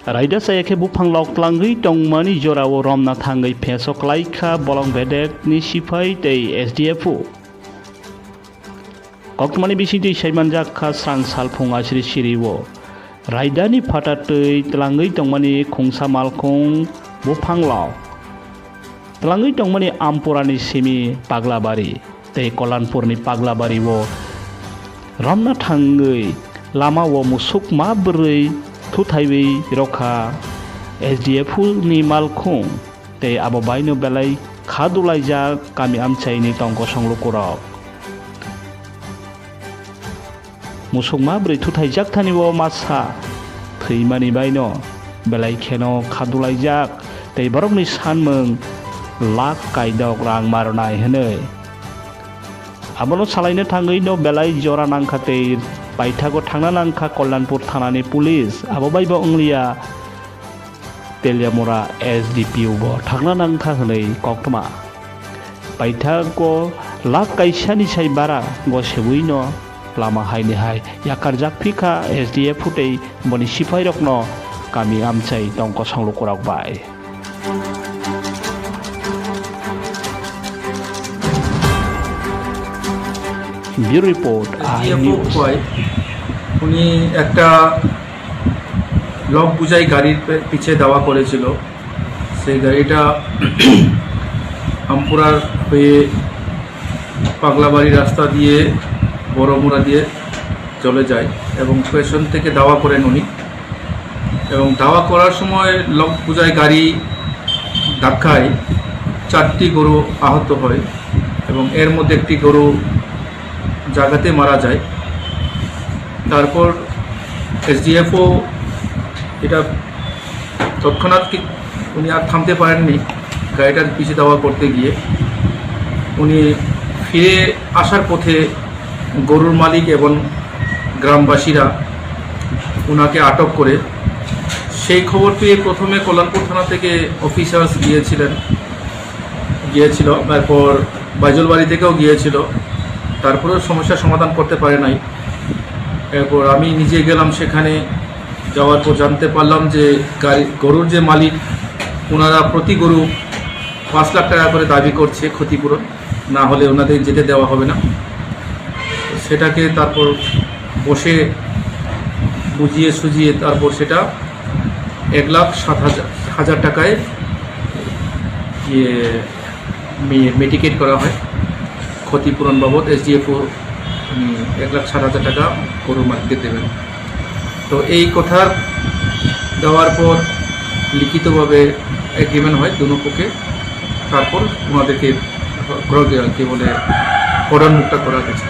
Raida sayake bupang lok langui tongmani jorawo romna thangai phesok laika bolong bedek ni sipai tei SDFO. Kokmani bisiti Sanjakha Khowai asri siriwo. Raida ni phata tei tlangui tongmani khungsa malkhung bupang lok. Tlangui tongmani ampurani simi paglabari tei kolanpurni paglabari wo romna thangai lama wo musuk mabrei Thutaiwi roka SDFO ni malkhung tei abo baino belai khadulaijak kami amchaini tongko songlukurok. Musuk mabrei thutaijak thaniwo masa thwimani baino belai kheno khadulaijak tei borokni sanmung lakh kaidok rang marnai hinoi. Abono salaino thangui no belai jora nangkha tei Paithago thangna nangkha Kollanpur thanani police abo baibo onglia Teliamora SDPO bo thangna nangkha hinoi koktoma. Paithago lakh kaisani sai bara go sebuino lama haini hai yakarjak phika SDFO tei boni sipai rokno kami amchai tongko songlukurok bai. Bureau report SDFO উনি একটা lock বুঝাই গাড়ির পিছে দাওয়া করেছিল। সেই গাড়িটা আমপুরার হয়ে পাগলাবাড়ি রাস্তা দিয়ে বড়মুড়া দিয়ে চলে যায় এবং পেছন থেকে দাওয়া করেন উনি। এবং দাওয়া করার সময় লক বুঝাই গাড়ি ধাক্কায় 4টি গরু আহত হয় এবং এর মধ্যে একটি গরু জায়গাতে মারা যায়। তারপর SDFO এটা তৎক্ষণাৎ উনি আর থামতে পারেননি গাড়িটার পিছে দাওয়া করতে গিয়ে। উনি ফিরে আসার পথে গরুর মালিক এবং গ্রামবাসীরা ওনাকে আটক করে সেই খবর পেয়ে প্রথমে কল্যাণপুর থানা থেকে অফিসার্স গিয়েছিল, তারপর বাইজলবাড়ি থেকেও গিয়েছিল। তারপরেও সমস্যার সমাধান করতে পারে নাই। এরপর আমি নিজে গেলাম সেখানে। যাওয়ার পর জানতে পারলাম যে গরুর যে মালিক ওনারা প্রতি গরু 5 লাখ টাকা করে দাবি করছে ক্ষতিপূরণ, না হলে ওনাদের যেতে দেওয়া হবে না। সেটাকে তারপর বসে বুঝিয়ে সুঝিয়ে তারপর সেটা 1,07,000 টাকায় মেডিকেট করা হয় ক্ষতিপূরণ বাবদ। SDFO 1,07,000 টাকা গরুর মালিককে দেবেন। তো এই কথা দেওয়ার পর লিখিতভাবে এগ্রিমেন্ট হয় দুনো পক্ষে। তারপর ওনাদেরকে কি বলে পরাণমুক্ত করা গেছে।